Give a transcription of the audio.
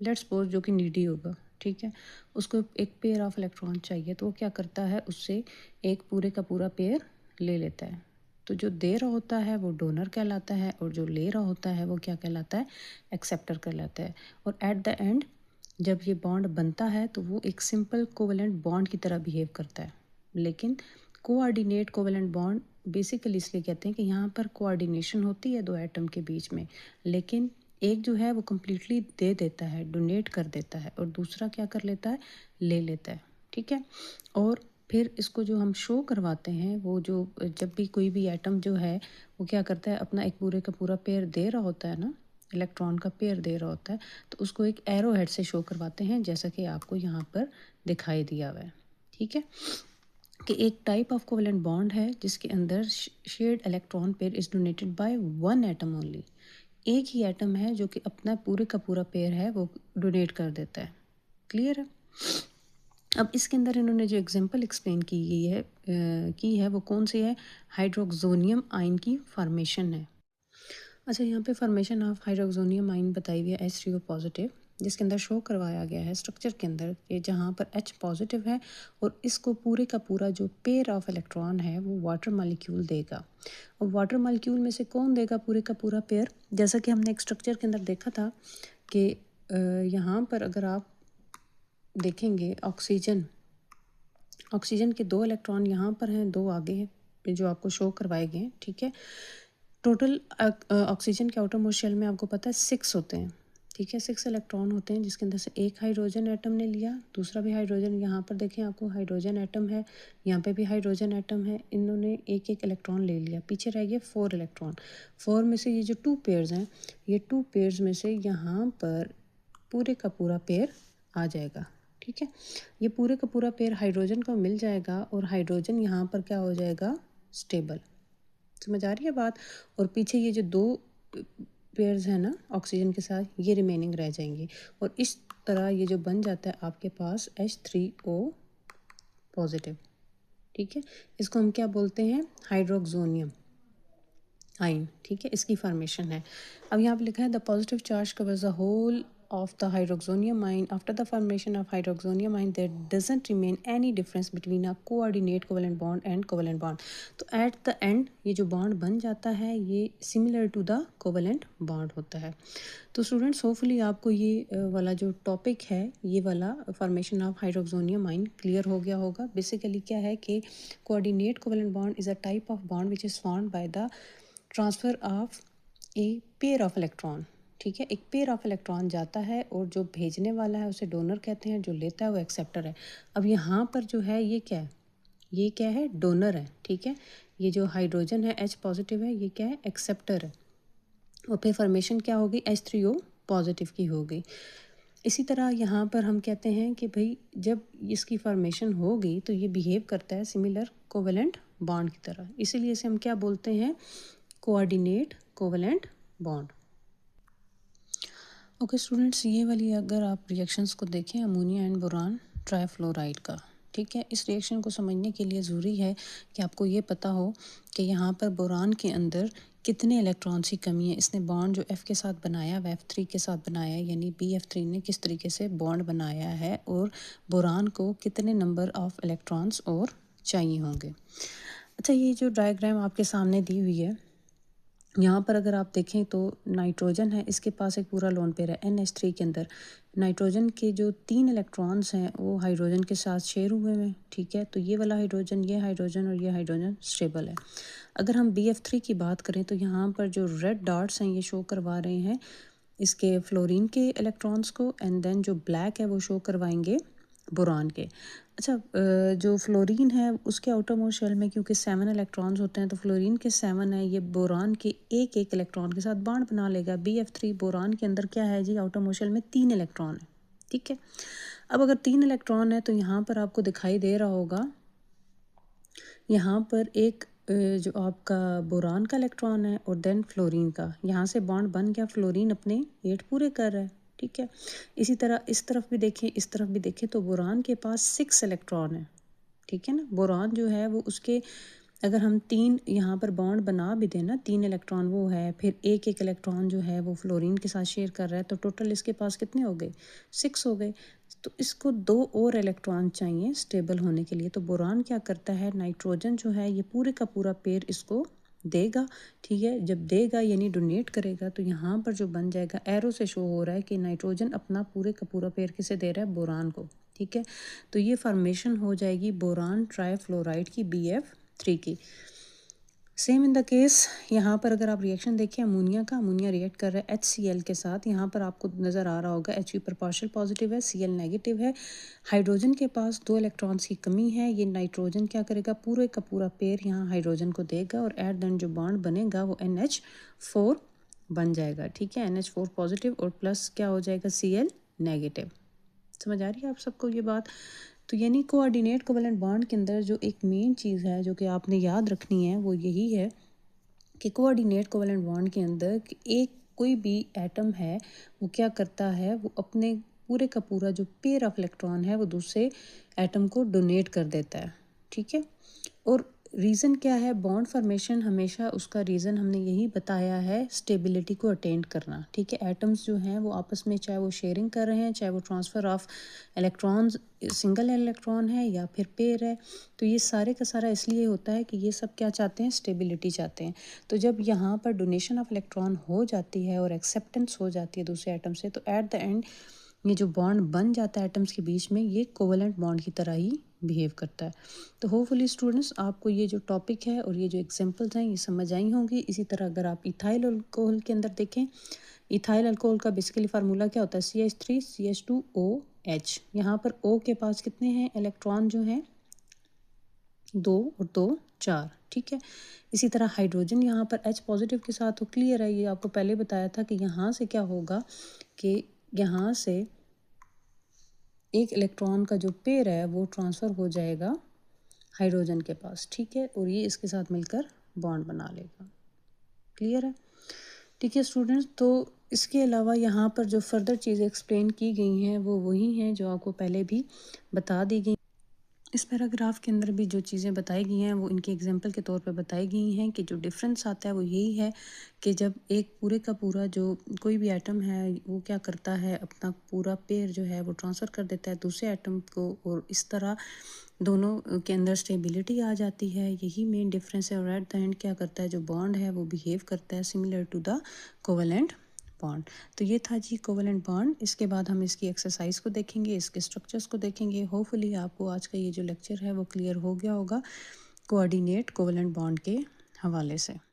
Let's suppose जो कि needy होगा, ठीक है, उसको एक पेयर ऑफ इलेक्ट्रॉन चाहिए, तो वो क्या करता है, उससे एक पूरे का पूरा पेयर ले लेता है। तो जो दे रहा होता है वो डोनर कहलाता है, और जो ले रहा होता है वो क्या कहलाता है, एक्सेप्टर कहलाता है। और एट द एंड जब ये बॉन्ड बनता है तो वो एक सिंपल कोवेलेंट बॉन्ड की तरह बिहेव करता है। लेकिन कोऑर्डिनेट कोवेलेंट बॉन्ड बेसिकली इसलिए कहते हैं कि यहाँ पर कोऑर्डिनेशन होती है दो एटम के बीच में, लेकिन एक जो है वो कम्प्लीटली दे देता है, डोनेट कर देता है, और दूसरा क्या कर लेता है, ले लेता है, ठीक है। और फिर इसको जो हम शो करवाते हैं, वो जो जब भी कोई भी एटम जो है वो क्या करता है, अपना एक पूरे का पूरा पेयर दे रहा होता है ना, इलेक्ट्रॉन का पेयर दे रहा होता है, तो उसको एक एरो हेड से शो करवाते हैं, जैसा कि आपको यहाँ पर दिखाई दिया हुआ है, ठीक है, कि एक टाइप ऑफ कोवेलेंट बॉन्ड है जिसके अंदर shared electron pair is donated by one atom only. एक ही एटम है जो कि अपना पूरे का पूरा पेयर है वो डोनेट कर देता है। क्लियर है। अब इसके अंदर इन्होंने जो एग्जांपल एक्सप्लेन की है वो कौन सी है, हाइड्रोक्सोनियम आयन की फॉर्मेशन है। अच्छा, यहाँ पे फॉर्मेशन ऑफ हाइड्रोक्सोनियम आयन बताई हुई है H3O पॉजिटिव, जिसके अंदर शो करवाया गया है स्ट्रक्चर के अंदर कि जहाँ पर H पॉजिटिव है और इसको पूरे का पूरा जो पेयर ऑफ इलेक्ट्रॉन है वो वाटर मॉलिक्यूल देगा। और वाटर मॉलिक्यूल में से कौन देगा पूरे का पूरा पेयर, जैसा कि हमने एक स्ट्रक्चर के अंदर देखा था कि यहाँ पर अगर आप देखेंगे ऑक्सीजन के 2 इलेक्ट्रॉन यहाँ पर हैं, 2 आगे हैं जो आपको शो करवाए गए हैं, ठीक है। टोटल ऑक्सीजन के आउटर मोस्ट शेल में आपको पता है 6 होते हैं, ठीक है, 6 इलेक्ट्रॉन होते हैं, जिसके अंदर से एक हाइड्रोजन एटम ने लिया, दूसरा भी हाइड्रोजन, यहाँ पर देखें आपको हाइड्रोजन एटम है, यहाँ पे भी हाइड्रोजन एटम है, इन्होंने एक एक इलेक्ट्रॉन ले लिया, पीछे रह गए 4 इलेक्ट्रॉन। 4 में से ये जो 2 पेयर्स हैं, ये 2 पेयर्स में से यहाँ पर पूरे का पूरा पेयर आ जाएगा, ठीक है। ये पूरे का पूरा पेयर हाइड्रोजन को मिल जाएगा और हाइड्रोजन यहाँ पर क्या हो जाएगा, स्टेबल। समझ आ रही है बात। और पीछे ये जो 2 पेयर्स हैं ना ऑक्सीजन के साथ, ये रिमेनिंग रह जाएंगे, और इस तरह ये जो बन जाता है आपके पास H3O पॉजिटिव, ठीक है। इसको हम क्या बोलते हैं, हाइड्रोक्सोनियम आयन, ठीक है, इसकी फॉर्मेशन है। अब यहाँ पे लिखा है the positive charge covers the whole of the hydroxonium ion. After the formation of hydroxonium ion there doesn't remain any difference between a coordinate covalent bond and covalent bond. तो at the end ये जो bond बन जाता है ये similar to the covalent bond होता है। तो स्टूडेंट्स होपफुली आपको ये वाला जो टॉपिक है, ये वाला फॉर्मेशन ऑफ हाइड्रोक्सोनियम आयन क्लियर हो गया होगा। बेसिकली क्या है कि coordinate covalent bond is a type of bond which is formed by the transfer of a pair of electron, ठीक है। एक पेयर ऑफ इलेक्ट्रॉन जाता है और जो भेजने वाला है उसे डोनर कहते हैं, जो लेता है वो एक्सेप्टर है। अब यहाँ पर जो है ये क्या है, ये क्या है, डोनर है, ठीक है। ये जो हाइड्रोजन है H पॉजिटिव है, ये क्या है, एक्सेप्टर है। और फिर फॉर्मेशन क्या होगी, H3O पॉजिटिव की होगी। इसी तरह यहाँ पर हम कहते हैं कि भाई जब इसकी फॉर्मेशन होगी तो ये बिहेव करता है सिमिलर कोवेलेंट बॉन्ड की तरह, इसीलिए इसे हम क्या बोलते हैं, coordinate covalent bond. Okay students, ये वाली अगर आप रिएक्शंस को देखें अमोनिया एंड बोरान ट्राइफ्लोराइड का, ठीक है, इस रिएक्शन को समझने के लिए ज़रूरी है कि आपको ये पता हो कि यहाँ पर बोरान के अंदर कितने इलेक्ट्रॉन्स की कमी है। इसने बॉन्ड जो F के साथ बनाया वह F3 के साथ बनाया, यानी BF3 ने किस तरीके से बॉन्ड बनाया है, और बोरान को कितने नंबर ऑफ़ इलेक्ट्रॉन्स और चाहिए होंगे। अच्छा, ये जो डायग्राम आपके सामने दी हुई है यहाँ पर अगर आप देखें तो नाइट्रोजन है, इसके पास एक पूरा लोन पेयर है NH3 के अंदर। नाइट्रोजन के जो 3 इलेक्ट्रॉन्स हैं वो हाइड्रोजन के साथ शेयर हुए हैं, ठीक है। तो ये वाला हाइड्रोजन, ये हाइड्रोजन और ये हाइड्रोजन स्टेबल है। अगर हम BF3 की बात करें तो यहाँ पर जो रेड डॉट्स हैं ये शो करवा रहे हैं इसके फ्लोरीन के इलेक्ट्रॉन्स को, एंड देन जो ब्लैक है वो शो करवाएंगे बोरान के। अच्छा, जो फ्लोरीन है उसके आउटर मोस्ट शेल में क्योंकि 7 इलेक्ट्रॉन्स होते हैं तो फ्लोरीन के 7 है, ये बोरान के एक एक इलेक्ट्रॉन के साथ बॉन्ड बना लेगा। BF3 बोरान के अंदर क्या है जी, आउटर मोस्ट शेल में 3 इलेक्ट्रॉन है, ठीक है। अब अगर 3 इलेक्ट्रॉन है तो यहाँ पर आपको दिखाई दे रहा होगा, यहाँ पर एक जो आपका बोरान का इलेक्ट्रॉन है और देन फ्लोरीन का, यहाँ से बॉन्ड बन गया, फ्लोरीन अपने 8 पूरे कर रहा है, ठीक है। इसी तरह इस तरफ भी देखें, इस तरफ भी देखें तो बोरान के पास 6 इलेक्ट्रॉन है, ठीक है ना। बोरान जो है वो उसके अगर हम 3 यहाँ पर बॉन्ड बना भी दें ना, 3 इलेक्ट्रॉन वो है, फिर एक एक इलेक्ट्रॉन जो है वो फ्लोरीन के साथ शेयर कर रहा है, तो टोटल इसके पास कितने हो गए, 6 हो गए। तो इसको 2 और इलेक्ट्रॉन चाहिए स्टेबल होने के लिए। तो बोरान क्या करता है, नाइट्रोजन जो है ये पूरे का पूरा पेयर इसको देगा, ठीक है। जब देगा यानी डोनेट करेगा तो यहाँ पर जो बन जाएगा, एरो से शो हो रहा है कि नाइट्रोजन अपना पूरे का पूरा पेयर किसे दे रहा है, बोरान को, ठीक है। तो ये फॉर्मेशन हो जाएगी बोरान ट्राईफ्लोराइड की, BF3 की। सेम इन द केस यहाँ पर अगर आप रिएक्शन देखें अमोनिया का, अमोनिया रिएक्ट कर रहा है HCl के साथ। यहाँ पर आपको नज़र आ रहा होगा Hv पर पार्शियल पॉजिटिव है, Cl नेगेटिव है। हाइड्रोजन के पास 2 इलेक्ट्रॉन्स की कमी है। ये नाइट्रोजन क्या करेगा, पूरे का पूरा पेयर यहाँ हाइड्रोजन को देगा और एट देन जो बॉन्ड बनेगा वो NH4 बन जाएगा, ठीक है। NH4 पॉजिटिव और प्लस क्या हो जाएगा, Cl नेगेटिव। समझ आ रही है आप सबको ये बात। तो यानी कोऑर्डिनेट कोवलेंट बॉन्ड के अंदर जो एक मेन चीज़ है जो कि आपने याद रखनी है वो यही है कि कोऑर्डिनेट कोवलेंट बॉन्ड के अंदर एक कोई भी एटम है वो क्या करता है, वो अपने पूरे का पूरा जो पेयर ऑफ इलेक्ट्रॉन है वो दूसरे एटम को डोनेट कर देता है, ठीक है। और रीज़न क्या है, बॉन्ड फॉर्मेशन हमेशा उसका रीज़न हमने यही बताया है, स्टेबिलिटी को अटेंड करना, ठीक है। एटम्स जो हैं वो आपस में चाहे वो शेयरिंग कर रहे हैं, चाहे वो transfer of electrons single electron है या फिर पेयर है, तो ये सारे का सारा इसलिए होता है कि ये सब क्या चाहते हैं, स्टेबिलिटी चाहते हैं। तो जब यहाँ पर डोनेशन ऑफ इलेक्ट्रॉन हो जाती है और एक्सेप्टेंस हो जाती है दूसरे एटम से, तो एट द एंड ये जो बॉन्ड बन जाता है एटम्स के बीच में, ये कोवलेंट बॉन्ड की तरह ही बिहेव करता है। तो होपफुली स्टूडेंट्स आपको ये जो टॉपिक है और ये जो एग्जांपल्स हैं ये समझ आई होंगी। इसी तरह अगर आप इथाइल अल्कोहल के अंदर देखें, इथाइल अल्कोहल का बेसिकली फार्मूला क्या होता है, CH3CH2OH। यहाँ पर O के पास कितने हैं इलेक्ट्रॉन जो हैं, 2 और 2 4, ठीक है। इसी तरह हाइड्रोजन यहाँ पर H पॉजिटिव के साथ, तो क्लियर है, ये आपको पहले बताया था कि यहाँ से क्या होगा कि यहाँ से एक इलेक्ट्रॉन का जो पेयर है वो ट्रांसफ़र हो जाएगा हाइड्रोजन के पास, ठीक है, और ये इसके साथ मिलकर बॉन्ड बना लेगा। क्लियर है, ठीक है स्टूडेंट्स। तो इसके अलावा यहाँ पर जो फर्दर चीज़ें एक्सप्लेन की गई हैं वो वही हैं जो आपको पहले भी बता दी गई। इस पैराग्राफ के अंदर भी जो चीज़ें बताई गई हैं वो इनके एग्जांपल के तौर पे बताई गई हैं कि जो डिफरेंस आता है वो यही है कि जब एक पूरे का पूरा जो कोई भी एटम है वो क्या करता है, अपना पूरा पेयर जो है वो ट्रांसफ़र कर देता है दूसरे एटम को, और इस तरह दोनों के अंदर स्टेबिलिटी आ जाती है। यही मेन डिफरेंस है। और एट द एंड क्या करता है, जो बॉन्ड है वो बिहेव करता है similar to the covalent bond. तो ये था जी कोवलेंट बॉन्ड। इसके बाद हम इसकी एक्सरसाइज को देखेंगे, इसके स्ट्रक्चर्स को देखेंगे। होपफुली आपको आज का ये जो लेक्चर है वो क्लियर हो गया होगा कोऑर्डिनेट कोवलेंट बॉन्ड के हवाले से।